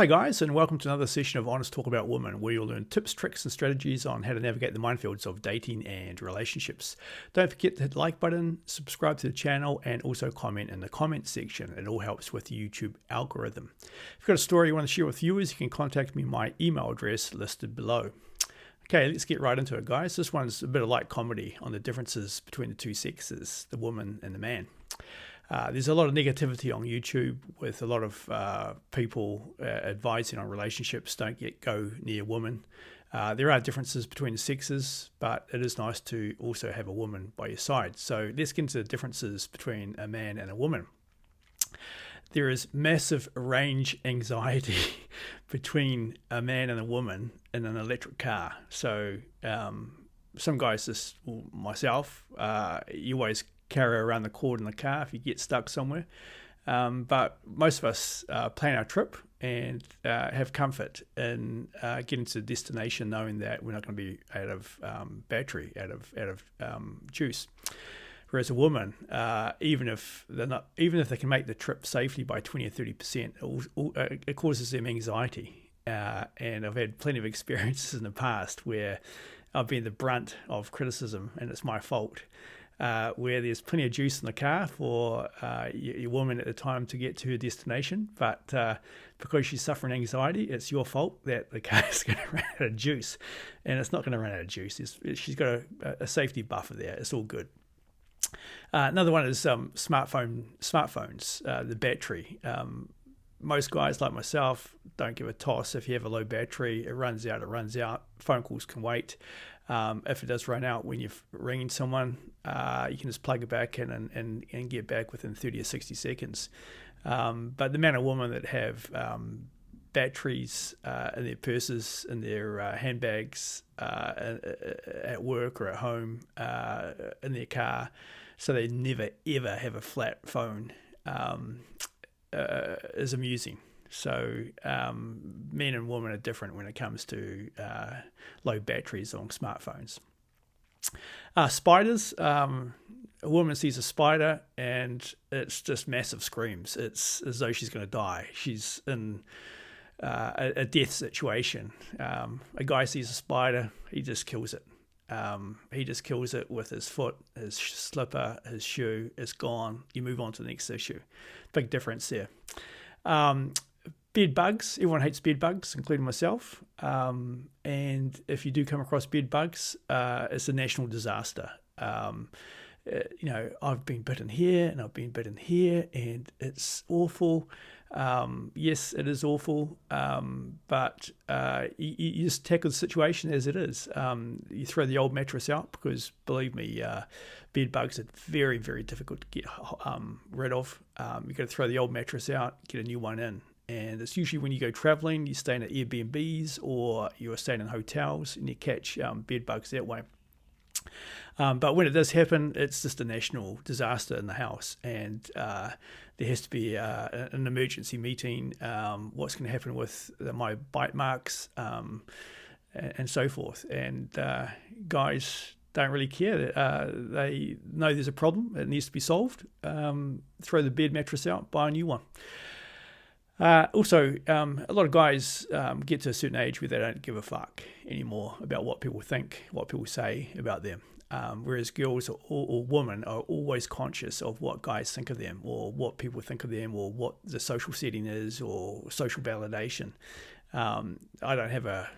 Hi guys, and welcome to another session of Honest Talk About Women, where you'll learn tips, tricks, and strategies on how to navigate the minefields of dating and relationships. Don't forget to hit the like button, subscribe to the channel, and also comment in the comments section. It all helps with the YouTube algorithm. If you've got a story you want to share with viewers, you can contact me. My email address listed below. Okay, let's get right into it, guys. This one's a bit of light comedy on the differences between the two sexes, the woman and the man. There's a lot of negativity on YouTube with a lot of people advising on relationships. Don't go near women. There are differences between the sexes, but it is nice to also have a woman by your side. So let's get into the differences between a man and a woman. There is massive range anxiety between a man and a woman in an electric car. So some guys, myself, you always carry around the cord in the car if you get stuck somewhere. But most of us plan our trip and have comfort in getting to the destination knowing that we're not going to be out of battery, out of juice. Whereas a woman, even if they can make the trip safely by 20 or 30%, it causes them anxiety. And I've had plenty of experiences in the past where I've been the brunt of criticism, and it's my fault. Where there's plenty of juice in the car for your woman at the time to get to her destination, but because she's suffering anxiety, it's your fault that the car is going to run out of juice, and it's not going to run out of juice. She's got a safety buffer there. It's all good. Another one is smartphones, the battery. Most guys like myself don't give a toss. If you have a low battery, it runs out. Phone calls can wait. If it does run out when you're ringing someone, you can just plug it back in and get back within 30 or 60 seconds. But the man or woman that have batteries in their purses, in their handbags, at work or at home, in their car, so they never ever have a flat phone, is amusing. So men and women are different when it comes to low batteries on smartphones. Spiders. A woman sees a spider and it's just massive screams. It's as though she's going to die. She's in a death situation. A guy sees a spider, he just kills it. He just kills it with his foot, his slipper, his shoe. It's gone. You move on to the next issue. Big difference there. Bed bugs. Everyone hates bed bugs, including myself. And if you do come across bed bugs, it's a national disaster. I've been bitten here and I've been bitten here, and it's awful. Yes, it is awful. But you just tackle the situation as it is. You throw the old mattress out because, believe me, bed bugs are very, very difficult to get rid of. You've got to throw the old mattress out, get a new one in. And it's usually when you go traveling, you're staying at Airbnbs or you're staying in hotels and you catch bed bugs that way. But when it does happen, it's just a national disaster in the house, and there has to be an emergency meeting. What's going to happen with my bite marks and so forth. And guys don't really care. They know there's a problem. It needs to be solved. Throw the bed mattress out, buy a new one. Also, a lot of guys get to a certain age where they don't give a fuck anymore about what people think, what people say about them. Whereas girls or women are always conscious of what guys think of them, or what people think of them, or what the social setting is, or social validation. I don't have a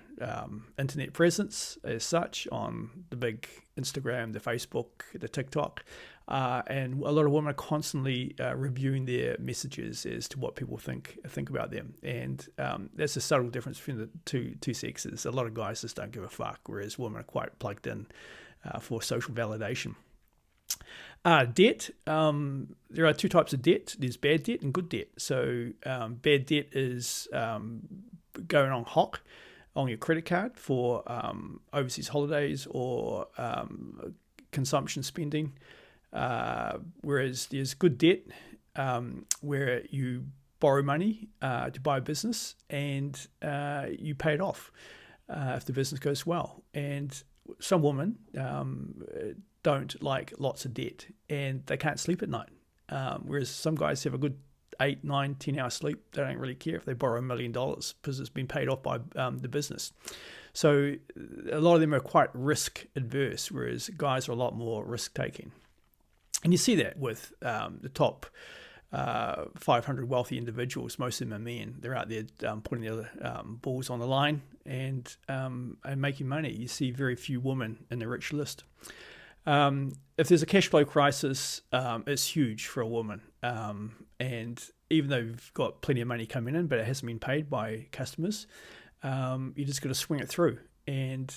internet presence as such on the big Instagram, the Facebook, the TikTok. And a lot of women are constantly reviewing their messages as to what people think about them, and that's a subtle difference between the two sexes. A lot of guys just don't give a fuck, whereas women are quite plugged in for social validation. Debt. There are two types of debt. There's bad debt and good debt. So bad debt is going on hock on your credit card for overseas holidays or consumption spending. Whereas there's good debt, where you borrow money to buy a business and you pay it off if the business goes well. And some women don't like lots of debt and they can't sleep at night, whereas some guys have a good 8, 9, 10 hours sleep. They don't really care if they borrow $1 million because it's been paid off by the business. So a lot of them are quite risk adverse, whereas guys are a lot more risk taking. And you see that with the top 500 wealthy individuals. Most of them are men. They're out there putting their balls on the line and making money. You see very few women in the rich list. If there's a cash flow crisis, it's huge for a woman. And even though you've got plenty of money coming in, but it hasn't been paid by customers, you just got to swing it through. And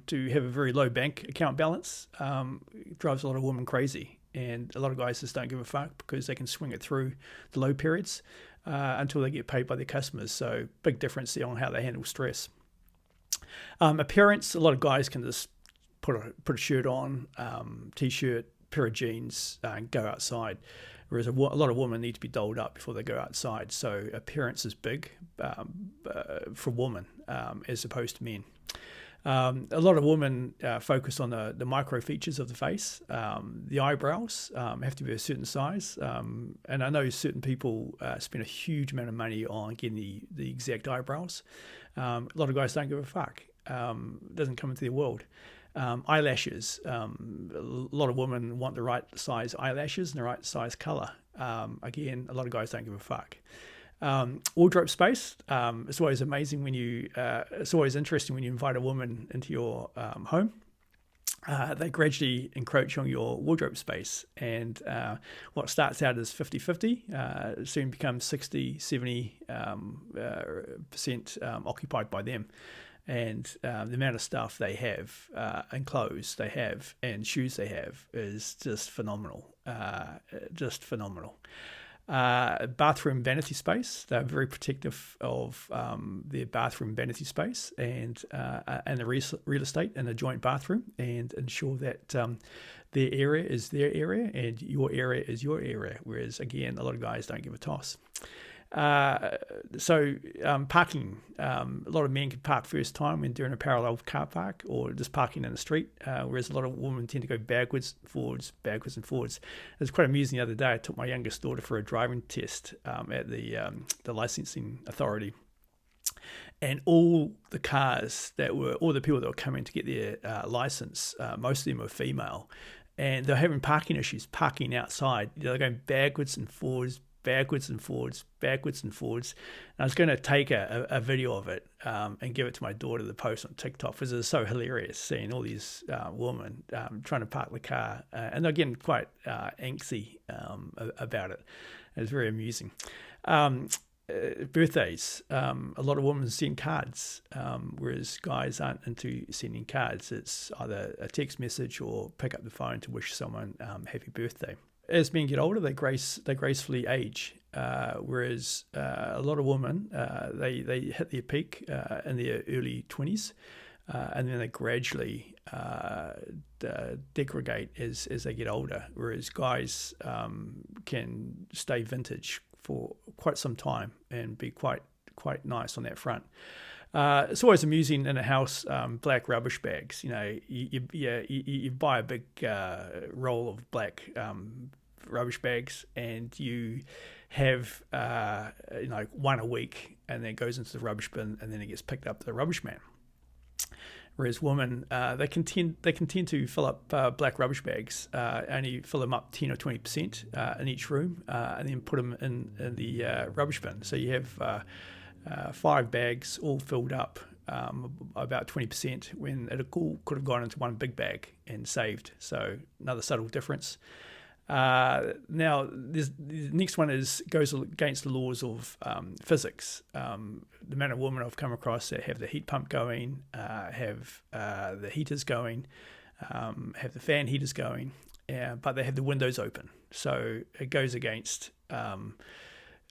to have a very low bank account balance drives a lot of women crazy. And a lot of guys just don't give a fuck because they can swing it through the low periods until they get paid by their customers. So big difference there on how they handle stress. Appearance, a lot of guys can just put a shirt on, t-shirt, pair of jeans, and go outside. Whereas a lot of women need to be dolled up before they go outside. So appearance is big for women as opposed to men. A lot of women focus on the micro features of the face. The eyebrows have to be a certain size. And I know certain people spend a huge amount of money on getting the exact eyebrows. A lot of guys don't give a fuck. It doesn't come into their world. Eyelashes. A lot of women want the right size eyelashes and the right size color. Again, a lot of guys don't give a fuck. Wardrobe space. It's always amazing when it's always interesting when you invite a woman into your home. They gradually encroach on your wardrobe space, and what starts out as 50-50 soon becomes 60-70% occupied by them. And the amount of stuff they have and clothes they have and shoes they have is just phenomenal. Bathroom vanity space. They're very protective of their bathroom vanity space and the real estate in a joint bathroom, and ensure that their area is their area and your area is your area. Whereas again, a lot of guys don't give a toss. Parking. A lot of men can park first time when they're in a parallel car park or just parking in the street, whereas a lot of women tend to go backwards and forwards. It was quite amusing the other day. I took my youngest daughter for a driving test at the licensing authority, and all the people that were coming to get their license, most of them were female, and they're having parking issues parking outside. They're going backwards and forwards. And I was going to take a video of it and give it to my daughter to post on TikTok, because it was so hilarious seeing all these women trying to park the car, and they're getting quite angsty about it. It was very amusing. Birthdays. A lot of women send cards, whereas guys aren't into sending cards. It's either a text message or pick up the phone to wish someone happy birthday. As men get older, they gracefully age, whereas a lot of women, they hit their peak in their early 20s, and then they gradually degrade as they get older, whereas guys can stay vintage for quite some time and be quite nice on that front. It's always amusing in a house, black rubbish bags. You buy a big roll of black rubbish bags, and you have one a week, and then it goes into the rubbish bin, and then it gets picked up to the rubbish man. Whereas women, they can tend to fill up black rubbish bags, only fill them up 10 or 20% in each room, and then put them in the rubbish bin. So you have 5 bags all filled up, about 20%, when it all could have gone into one big bag and saved. So another subtle difference. Now, the next one goes against the laws of physics. The amount of women I've come across that have the heat pump going, have the heaters going, have the fan heaters going, but they have the windows open. So it goes against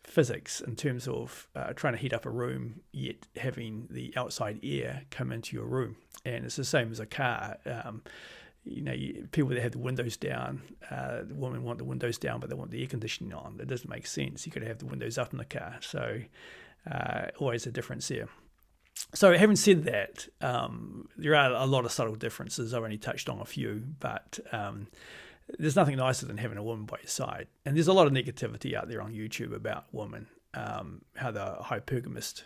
physics in terms of trying to heat up a room, yet having the outside air come into your room. And it's the same as a car. People that have the windows down, the women want the windows down, but they want the air conditioning on. That doesn't make sense. You got to have the windows up in the car. So always a difference there. So having said that, there are a lot of subtle differences. I've only touched on a few, but there's nothing nicer than having a woman by your side. And there's a lot of negativity out there on YouTube about women, how they're hypergamist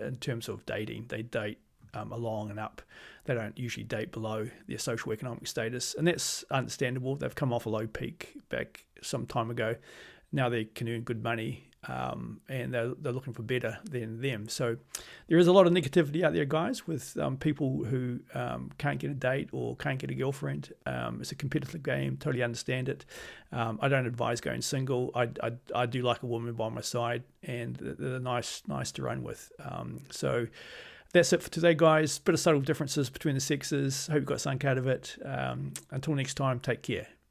in terms of dating. They date along and up. They don't usually date below their social economic status, and that's understandable. They've come off a low peak back some time ago. Now they can earn good money, and they're looking for better than them. So there is a lot of negativity out there, guys, with people who can't get a date or can't get a girlfriend. It's a competitive game. Totally understand it. I don't advise going single. I do like a woman by my side, and they're nice to run with. So that's it for today, guys. Bit of subtle differences between the sexes. Hope you got something out of it. Until next time, take care.